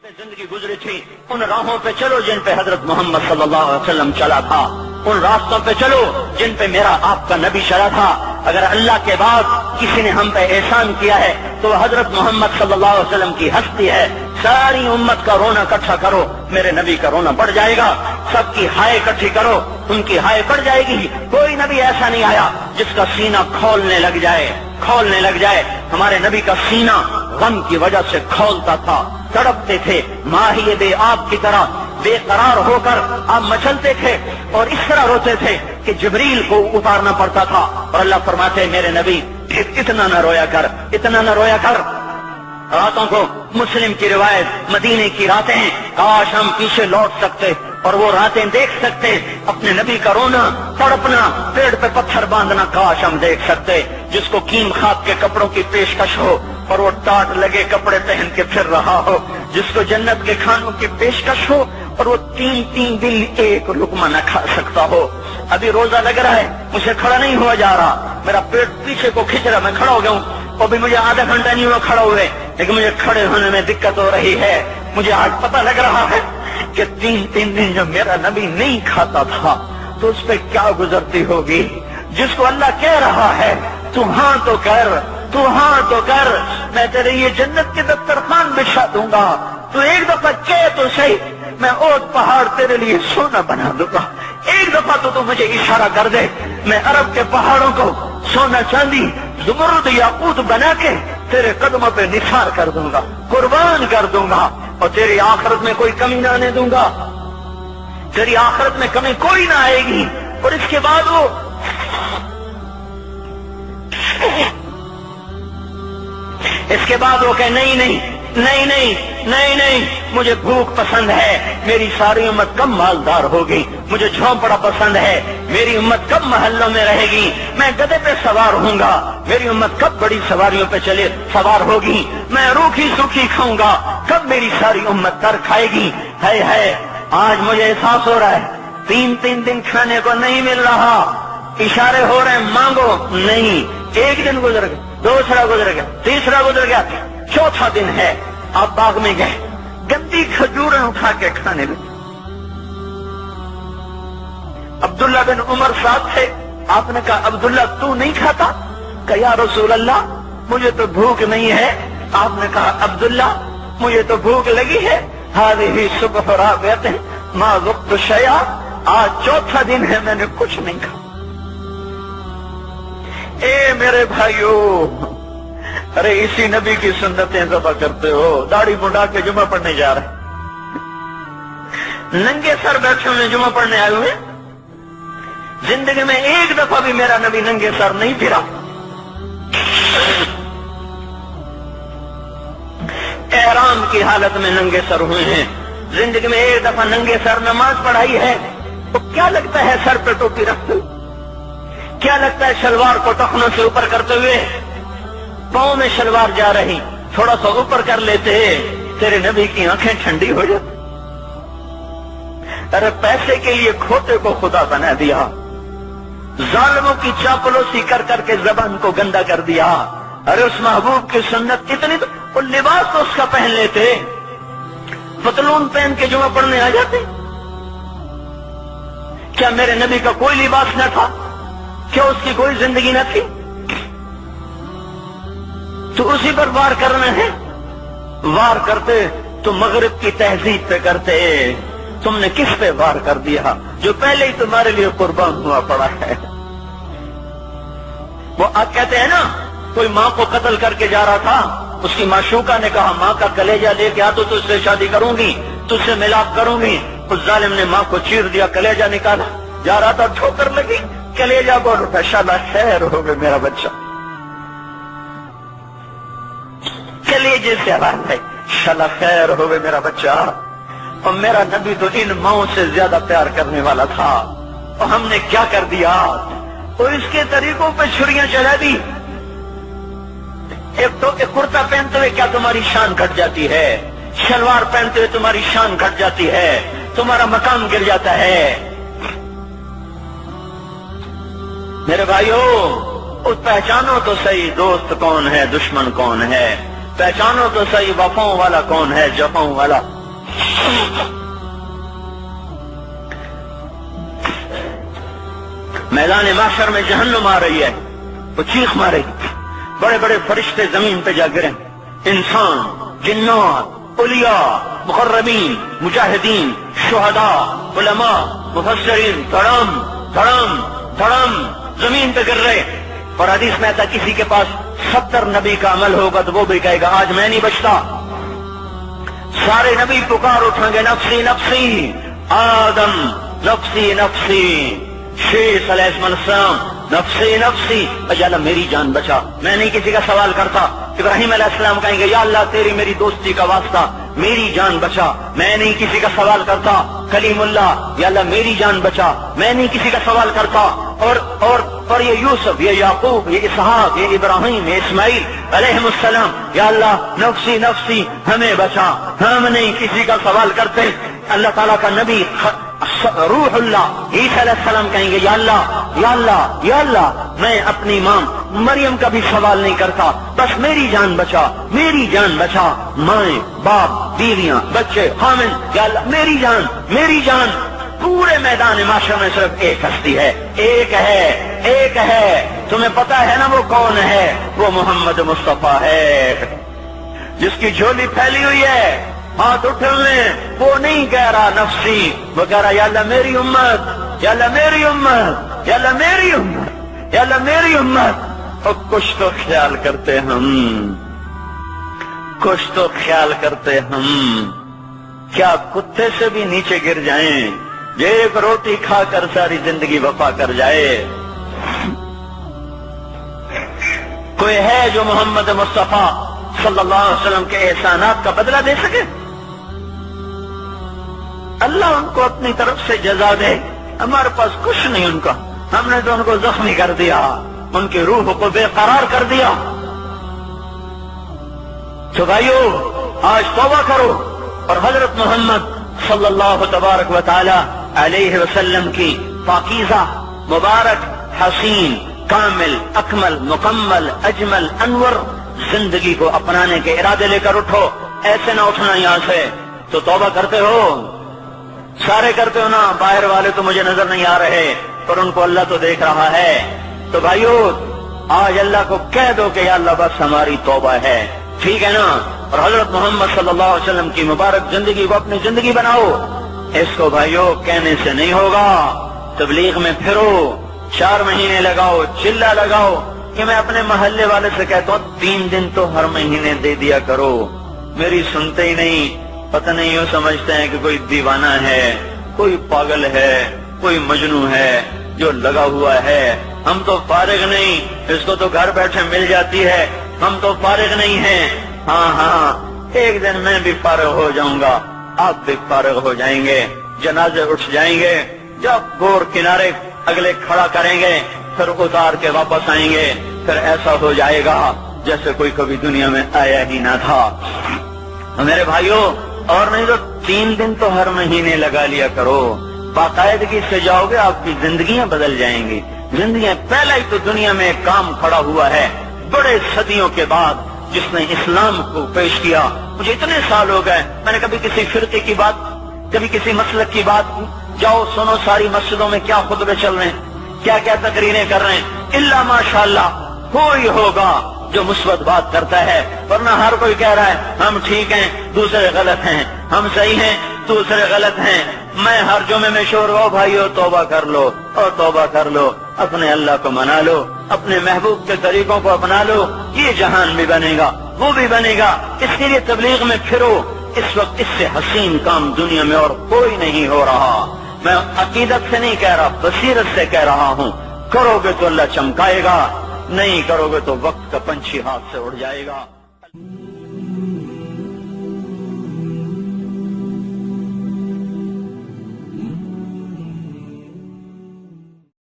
जिंदगी गुजरी थी उन राहों पे चलो जिन पे हजरत मोहम्मद सल्लल्लाहु अलैहि वसल्लम चला था, उन रास्तों पे चलो जिन पे मेरा आपका नबी चला था। अगर अल्लाह के बाद किसी ने हम पे एहसान किया है तो हजरत मोहम्मद सल्लल्लाहु अलैहि वसल्लम की हस्ती है। सारी उम्मत का रोना इकट्ठा करो, मेरे नबी का रोना बढ़ जाएगा। सबकी हाय इकट्ठी करो, उनकी हाय बढ़ जाएगी। कोई नबी ऐसा नहीं आया जिसका सीना खोलने लग जाए। हमारे नबी का सीना गम की वजह से खोलता था, तड़पते थे, माही बे आब की तरह बेकरार होकर आप मचलते थे और इस तरह रोते थे कि जिब्रील को उतारना पड़ता था। और अल्लाह फरमाते मेरे नबी इतना न रोया कर। रातों को मुस्लिम की रिवायत मदीने की रातें, काश हम पीछे लौट सकते और वो रातें देख सकते। अपने नबी का रोना, तड़पना, पेड़ पे पत्थर बांधना काश हम देख सकते। जिसको कीम खाक के कपड़ों की पेशकश हो और वो टाट लगे कपड़े पहन के फिर रहा हो, जिसको जन्नत के खानों की पेशकश हो और वो तीन दिन एक लुकमा न खा सकता हो। अभी रोजा लग रहा है, मुझे खड़ा नहीं हुआ जा रहा, मेरा पेट पीछे को खींच रहा, मैं खड़ा हो गया हूँ। अभी मुझे आधा घंटा नहीं हुआ खड़ा हुए, लेकिन मुझे खड़े होने में दिक्कत हो रही है। मुझे आज पता लग रहा है कि तीन दिन जब मेरा नबी नहीं खाता था तो उस पर क्या गुजरती होगी। जिसको अल्लाह कह रहा है तू हाँ तो कर, मैं तेरे ये जन्नत के दस्तरखान बिछा दूंगा, तू एक दफा कह तो सही, मैं ओट पहाड़ तेरे लिए सोना बना दूंगा। एक दफा तो मुझे इशारा कर दे, मैं अरब के पहाड़ों को सोना चांदी ज़ुमरुद याकूत बना के तेरे कदमों पे निसार कर दूंगा, कुर्बान कर दूंगा और तेरी आखिरत में कोई कमी ना आने दूंगा। तेरी आखिरत में कमी कोई ना आएगी। और इसके बाद वो कहे नहीं, मुझे भूख पसंद है, मेरी सारी उम्मत कब मालदार होगी, मुझे झोंपड़ा पसंद है, मेरी उम्मत कब महल्लों में रहेगी, मैं गधे पे सवार होऊंगा, मेरी उम्मत कब बड़ी सवारियों पे सवार होगी, मैं रूखी सूखी खाऊंगा, कब मेरी सारी उम्मत तर खाएगी। है आज मुझे एहसास हो रहा है तीन दिन खाने को नहीं मिल रहा, इशारे हो रहे हैं मांगो नहीं। एक दिन गुजर गया, दूसरा गुजर गया, तीसरा गुजर गया, चौथा दिन है, आप बाग में गए, गंदी खजूरें उठा के खाने लगे। अब्दुल्ला बिन उमर साथ थे, आपने कहा अब्दुल्ला तू नहीं खाता? कहा या रसूल अल्लाह मुझे तो भूख नहीं है। आपने कहा अब्दुल्ला मुझे तो भूख लगी है। हाज़िही सुबह राबिअतन मा ज़ुक़्तु शैआ, आज चौथा दिन है मैंने कुछ नहीं खाया। ए मेरे भाइयों, अरे इसी नबी की सुन्नतें ज़बा करते हो, दाढ़ी मुंडा के जुमा पढ़ने जा रहे, नंगे सर बैठे हुए जुमा पढ़ने आए हुए। जिंदगी में एक दफा भी मेरा नबी नंगे सर नहीं फिरा। एहराम की हालत में नंगे सर हुए हैं, जिंदगी में एक दफा नंगे सर नमाज पढ़ाई है। तो क्या लगता है सर पे टोपी रखते हुए, क्या लगता है शलवार को टखनों से ऊपर करते हुए, पांव में शलवार जा रही, थोड़ा सा ऊपर कर लेते, तेरे नबी की आंखें ठंडी हो जाती। अरे पैसे के लिए खोते को खुदा बना दिया, जालिमों की चापलूसी कर करके जबान को गंदा कर दिया। अरे उस महबूब की सुन्नत इतनी, तो वो लिबास तो उसका पहन लेते, पतलून पहन के जुमा पढ़ने आ जाते। क्या मेरे नबी का कोई लिबास न था? क्या उसकी कोई जिंदगी न थी? तो उसी पर वार करना है। वार करते तो मगरिब की तहजीब पे करते, तुमने किस पे वार कर दिया जो पहले ही तुम्हारे लिए कुर्बान हुआ पड़ा है। वो आप कहते हैं ना, कोई माँ को कत्ल करके जा रहा था, उसकी माशूका ने कहा माँ का कलेजा लेके आ तो तुझसे शादी करूंगी, तुझसे मिलाप करूंगी। उस जालिम ने माँ को चीर दिया, कलेजा निकाला, जा रहा था ठोकर लगी, कलेजा बोल उठा, शाला खैर हो गया मेरा बच्चा। कलेजे से आवाज है, शाला खैर हो गया मेरा बच्चा। और मेरा नबी तो इन माओं से ज्यादा प्यार करने वाला था, और हमने क्या कर दिया? तो इसके तरीकों पे छुरियां चला दी। एक कुर्ता पहनते हुए क्या तुम्हारी शान घट जाती है? शलवार पहनते हुए तुम्हारी शान घट जाती है, तुम्हारा मकाम गिर जाता है। मेरे भाइयों, उस पहचानो तो सही दोस्त कौन है, दुश्मन कौन है, पहचानो तो सही वफाओं वाला कौन है, जफाओं वाला میدان محشر میں جہنم آ رہی ہے، وہ چیخ مارے، بڑے بڑے فرشتے زمین پہ جا گرے، انسان، جنات، اولیاء، مقربین، مجاہدین، شہداء، علماء، مفسرین، دھڑم دھڑم دھڑم زمین پہ گر رہے۔ اور حدیث میں آتا کسی کے پاس 70 نبی کا عمل ہوگا تو وہ بھی کہے گا آج میں نہیں بچتا۔ سارے نبی پکار اٹھیں گے نفسی نفسی، آدم نفسی نفسی، شیخ علیہ السلام نفسی نفسی، یا اللہ میری جان بچا، میں نہیں کسی کا سوال کرتا۔ ابراہیم علیہ السلام کہیں گے یا اللہ تیری میری دوستی کا واسطہ میری جان بچا، میں نہیں کسی کا سوال کرتا۔ کلیم اللہ، یا اللہ میری جان بچا، میں نہیں کسی کا سوال کرتا۔ اور یہ یوسف، یہ یعقوب، یہ اسحاق، یہ ابراہیم، یہ اسماعیل علیہ السلام، یا اللہ نفسی نفسی ہمیں بچا، ہم نہیں کسی کا سوال کرتے۔ اللہ تعالیٰ کا نبی روح اللہ عیسیٰ علیہ السلام کہیں گے یا اللہ یا اللہ یا اللہ میں اپنی ماں مریم کا بھی سوال نہیں کرتا، بس میری جان بچا، میری جان بچا، مائیں باپ بیویاں بچے خامن، یا اللہ میری جان میری جان۔ پورے میدان معاشر میں صرف ایک ہستی ہے، ایک ہے، تمہیں پتا ہے نا وہ کون ہے؟ وہ محمد مصطفیٰ ہے، جس کی جھولی پھیلی ہوئی ہے، ہاتھ اٹھنے، وہ نہیں کہہ رہا نفسی، وہ کہہ رہا یا اللہ میری امت، یا اللہ میری امت، یا اللہ میری امت، یا اللہ میری امت۔ اور کچھ تو خیال کرتے ہم، کچھ تو خیال کرتے ہم، کیا کتے سے بھی نیچے گر جائیں، ایک روٹی کھا کر ساری زندگی وفا کر جائے؟ کوئی ہے جو محمد مصطفیٰ صلی اللہ علیہ وسلم کے احسانات کا بدلہ دے سکے؟ اللہ ان کو اپنی طرف سے جزا دے، ہمارے پاس کچھ نہیں ان کا، ہم نے تو ان کو زخمی کر دیا، ان کی روح کو بے قرار کر دیا۔ تو بھائیو آج توبہ کرو اور حضرت محمد صلی اللہ تبارک و تعالی علیہ وسلم کی پاکیزہ، مبارک، حسین، کامل، اکمل، مکمل، اجمل، انور زندگی کو اپنانے کے ارادے لے کر اٹھو۔ ایسے نہ اٹھنا یہاں سے، تو توبہ کرتے ہو، سارے کرتے ہو نا، باہر والے تو مجھے نظر نہیں آ رہے پر ان کو اللہ تو دیکھ رہا ہے۔ تو بھائیو آج اللہ کو کہہ دو کہ یا اللہ بس ہماری توبہ ہے، ٹھیک ہے نا؟ اور حضرت محمد صلی اللہ علیہ وسلم کی مبارک زندگی کو اپنی زندگی بناؤ۔ اس کو بھائیو کہنے سے نہیں ہوگا، تبلیغ میں پھرو، 4 مہینے لگاؤ، چلہ لگاؤ کہ میں اپنے محلے والے سے کہتا ہوں 3 دن تو ہر مہینے دے دیا کرو، میری سنتے ہی نہیں، پتہ نہیں یوں سمجھتے ہیں کہ کوئی دیوانہ ہے، کوئی پاگل ہے، کوئی مجنون ہے جو لگا ہوا ہے۔ ہم تو فارغ نہیں، اس کو تو گھر بیٹھے مل جاتی ہے، ہم تو فارغ نہیں ہیں۔ ہاں ایک دن میں بھی فارغ ہو جاؤں گا، آپ بھی فارغ ہو جائیں گے، جنازے اٹھ جائیں گے، جب گور کنارے اگلے کھڑا کریں گے پھر اتار کے واپس آئیں گے، پھر ایسا ہو جائے گا جیسے کوئی کبھی دنیا میں آیا ہی نہ تھا۔ میرے بھائیوں اور نہیں تو 3 دن تو ہر مہینے لگا لیا کرو، باقاعدگی سے جاؤ گے، آپ کی زندگیاں بدل جائیں گی، زندگیاں۔ پہلا ہی تو دنیا میں ایک کام کھڑا ہوا ہے بڑے صدیوں کے بعد جس نے اسلام کو پیش کیا۔ مجھے اتنے سال ہو گئے، میں نے کبھی کسی فرقے کی بات، کبھی کسی مسلک کی بات، جاؤ سنو ساری مسجدوں میں کیا خطبے چل رہے ہیں، کیا کیا تقریریں کر رہے ہیں، الا ماشاءاللہ کوئی ہوگا جو مثبت بات کرتا ہے، ورنہ ہر کوئی کہہ رہا ہے ہم ٹھیک ہیں دوسرے غلط ہیں، ہم صحیح ہیں دوسرے غلط ہیں۔ میں ہر جمعے میں شور ہو بھائیو توبہ کر لو اور توبہ کر لو، اپنے اللہ کو منا لو، اپنے محبوب کے طریقوں کو اپنا لو، یہ جہان بھی بنے گا وہ بھی بنے گا۔ اس کے لیے تبلیغ میں پھرو، اس وقت اس سے حسین کام دنیا میں اور کوئی نہیں ہو رہا۔ میں عقیدت سے نہیں کہہ رہا، بصیرت سے کہہ رہا ہوں، کرو گے تو اللہ چمکائے گا، نہیں کرو گے تو وقت کا پنچھی ہاتھ سے اڑ جائے گا۔